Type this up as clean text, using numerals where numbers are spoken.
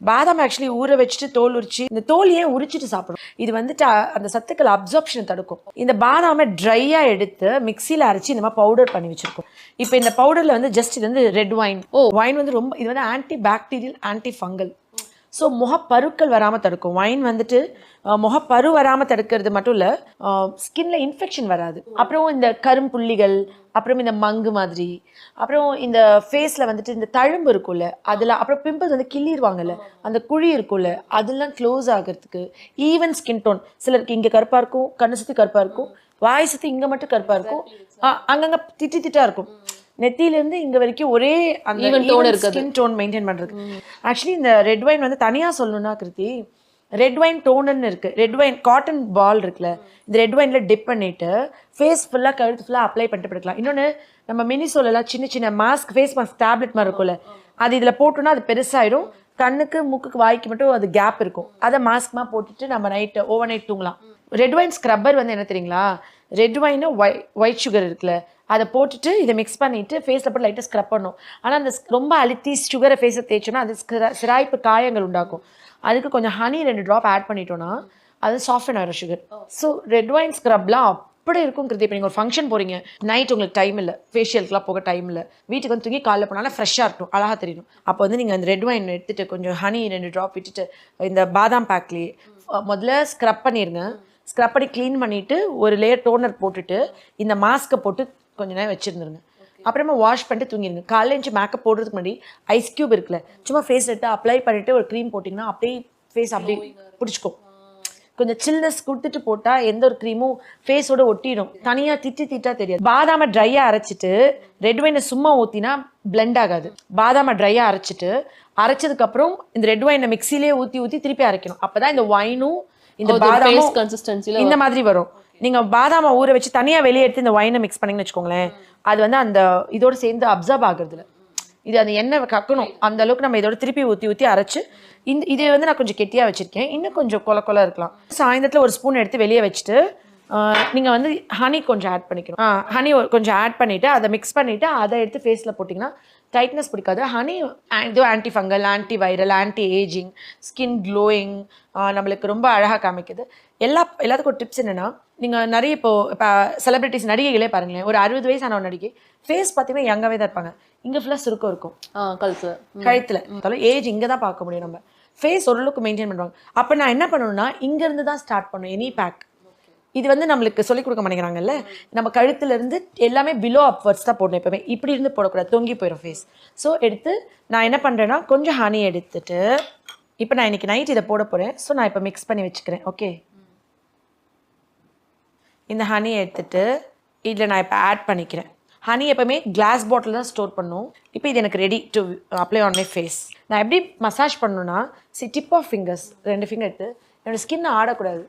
பாதாம் ஆக்சுவலி ஊற வச்சுட்டு தோல் உரிச்சு இந்த தோல் ஏன் உரிச்சிட்டு சாப்பிடும், இது வந்துட்டு அந்த சத்துக்கள் அப்சார்ப்ஷன் தடுக்கும். இந்த பாதாமை ட்ரையா எடுத்து மிக்சியில் அரைச்சி இந்த மாதிரி பவுடர் பண்ணி வச்சிருக்கோம். இப்போ இந்த பவுடர்ல வந்து ஜஸ்ட் இது வந்து ரெட் வைன். வைன் வந்து ரொம்ப இது வந்து anti bacterial, anti fungal. So முகப்பருக்கள் வராமல் தடுக்கும். வைன் வந்துட்டு முகப்பரு வராமல் தடுக்கிறது மட்டும் இல்லை, ஸ்கின்ல இன்ஃபெக்ஷன் வராது. அப்புறம் இந்த கரும்புள்ளிகள், அப்புறம் இந்த மங்கு மாதிரி, அப்புறம் இந்த ஃபேஸில் வந்துட்டு இந்த தழும்பு இருக்கும்ல அதில், அப்புறம் பிம்பிள்ஸ் வந்து கிள்ளிடுவாங்கல்ல அந்த குழி இருக்கும்ல அதெல்லாம் க்ளோஸ் ஆகிறதுக்கு. ஈவன் ஸ்கின் டோன், சிலருக்கு இங்கே கருப்பாக இருக்கும், கண்ணு சுற்றி கருப்பாக இருக்கும், வாய் சுற்றி இங்கே மட்டும் கருப்பாக இருக்கும், அங்கங்கே திட்டா இருக்கும். நெத்தியிலேருந்து இங்கே வரைக்கும் ஒரே அந்த ஸ்கின் டோன் மெயின்டைன் பண்ணுறது. ஆக்சுவலி இந்த ரெட் வைன் வந்து தனியாக சொல்லணும்னா கிருத்தி, ரெட் வைன் டோனர்னு இருக்குது. ரெட் வைன் காட்டன் பால் இருக்குல்ல, இந்த ரெட் வைனில் டிப் பண்ணிவிட்டு ஃபேஸ் ஃபுல்லாக கழுத்து ஃபுல்லாக அப்ளை பண்ணிட்டு படுக்கலாம். இன்னொன்று நம்ம மினிசோலெல்லாம் சின்ன சின்ன மாஸ்க், ஃபேஸ் மாஸ்க் டேப்லெட் மாதிரி இருக்கும்ல, அது இதில் போட்டோன்னா அது பெருசாகிடும். கண்ணுக்கு மூக்குக்கு வாய்க்கு மட்டும் அது கேப் இருக்கும். அதை மாஸ்க்மாக போட்டுட்டு நம்ம நைட்டு ஓவர் நைட் தூங்கலாம். ரெட் வைன் ஸ்க்ரப்பர் வந்து என்ன தெரியுங்களா, ரெட் வைனு ஒயிட் சுகர் இருக்குல்ல அதை போட்டுட்டு இதை மிக்ஸ் பண்ணிவிட்டு ஃபேஸில் போட்டு லைட்டாக ஸ்க்ரப் பண்ணணும். ஆனால் அந்த ரொம்ப அழுத்தி சுகரை ஃபேஸை தேய்ச்சோன்னா அது சிராய்ப்பு காயங்கள் உண்டாக்கும். அதுக்கு கொஞ்சம் ஹனி 2 ட்ராப் ஆட் பண்ணிட்டோன்னா அது சாஃப்டன் ஆகிடும் சுகர். ஸோ ரெட் வைன் ஸ்க்ரப்லாம் அப்படி இருக்கும் கிருதி. இப்போ நீங்கள் ஒரு ஃபங்க்ஷன் போகிறீங்க, நைட் உங்களுக்கு டைம் இல்லை, ஃபேஷியலுக்குலாம் போக டைம் இல்லை, வீட்டுக்கு வந்து தூங்கி காலைல போனாலும் ஃப்ரெஷ்ஷாக இருக்கும், அழகாக தெரியணும். அப்போ வந்து நீங்கள் அந்த ரெட் வைன் எடுத்துகிட்டு கொஞ்சம் ஹனி 2 ட்ராப் விட்டுட்டு இந்த பாதாம் பேக்லேயே முதல்ல ஸ்க்ரப் பண்ணிடுங்க. ஸ்க்ரப் பண்ணி க்ளீன் பண்ணிவிட்டு ஒரு லேயர் டோனர் போட்டுட்டு இந்த மாஸ்க்கை போட்டு கொஞ்ச நேரம் வச்சுருந்துருங்க. அப்புறமா வாஷ் பண்ணிட்டு தூங்கிடுங்க. காலையில் எழுந்து மேக்கப் போடுறதுக்கு முன்னாடி ஐஸ் க்யூப் இருக்குல்ல, சும்மா ஃபேஸ் எடுத்து அப்ளை பண்ணிவிட்டு ஒரு க்ரீம் போட்டிங்கன்னா அப்படியே ஃபேஸ் அப்படியே பிடிச்சிக்கும். கொஞ்சம் சில்னஸ் கொடுத்துட்டு போட்டால் எந்த ஒரு க்ரீமும் ஃபேஸோட ஒட்டிடும், தனியாக திட்டா தெரியாது. பாதாமை ட்ரையாக அரைச்சிட்டு ரெட் வைனை சும்மா ஊற்றினா பிளெண்ட் ஆகாது. பாதாமை ட்ரையாக அரைச்சதுக்கப்புறம் இந்த ரெட் வைனை மிக்சிலே ஊற்றி திருப்பி அரைக்கணும். அப்போ தான் இந்த வைனும் இந்த பாதாமும் கன்சிஸ்டன்சியில் இந்த மாதிரி வரும். நீங்கள் பாதாமை ஊற வச்சு தனியாக வெளியே எடுத்து இந்த வைனை மிக்ஸ் பண்ணிங்கன்னு வச்சுக்கோங்களேன், அது வந்து அந்த இதோடு சேர்ந்து அப்சர்வ் ஆகுறதுல இது அந்த எண்ணெய் கக்கணும். அந்த அளவுக்கு நம்ம இதோட திருப்பி ஊற்றி அரைச்சு இதை வந்து நான் கொஞ்சம் கெட்டியாக வச்சுருக்கேன். இன்னும் கொஞ்சம் கொல இருக்கலாம். சாயந்தரத்தில் ஒரு ஸ்பூன் எடுத்து வெளியே வச்சுட்டு நீங்கள் வந்து ஹனி கொஞ்சம் ஆட் பண்ணிக்கணும். ஹனி கொஞ்சம் ஆட் பண்ணிவிட்டு அதை மிக்ஸ் பண்ணிவிட்டு அதை எடுத்து ஃபேஸில் போட்டிங்கன்னா டைட்னஸ் பிடிக்காது. ஹனி இது anti fungal, anti viral, anti ageing, skin glowing, நம்மளுக்கு ரொம்ப அழகாக காமிக்குது. எல்லாத்துக்கும் ஒரு டிப்ஸ் என்னென்னா, நீங்கள் நிறைய இப்போ செலிபிரிட்டிஸ் நடிகைகளே பாருங்களேன், ஒரு 60 வயசான ஒரு நடிகை ஃபேஸ் பார்த்தீங்கன்னா யங்காகவே தான் இருப்பாங்க. இங்கே ஃபுல்லாக சுருக்கம் இருக்கும், கழுத்தில் ஏஜ் இங்கே தான் பார்க்க முடியும். நம்ம ஃபேஸ் ஓரளவுக்கு மெயின்டைன் பண்ணுவாங்க. அப்போ நான் என்ன பண்ணணும்னா இங்கேருந்து தான் ஸ்டார்ட் பண்ணும் எனி பேக். இது வந்து நம்மளுக்கு சொல்லிக் கொடுக்க மாட்டேங்கிறாங்கல்ல, நம்ம கழுத்துலேருந்து எல்லாமே பிலோ அப்வர்ட்ஸ் தான் போடணும். எப்போவுமே இப்படி இருந்து போடக்கூடாது, தொங்கி போயிடும் ஃபேஸ். ஸோ எடுத்து நான் என்ன பண்ணுறேன்னா கொஞ்சம் ஹனி எடுத்துட்டு, இப்போ நான் இன்றைக்கி நைட் இதை போட போகிறேன். ஸோ நான் இப்போ மிக்ஸ் பண்ணி வச்சுக்கிறேன். ஓகே, இந்த ஹனி எடுத்துட்டு இதில் நான் இப்போ ஆட் பண்ணிக்கிறேன். ஹனி எப்போவுமே கிளாஸ் பாட்டில் தான் ஸ்டோர் பண்ணும். இப்போ இது எனக்கு ready to apply on my face. நான் எப்படி மசாஜ் பண்ணணுன்னா, டிப் ஆஃப் ஃபிங்கர்ஸ் 2 ஃபிங்கர் எடுத்து என்னோடய ஸ்கின்னை ஆடக்கூடாது,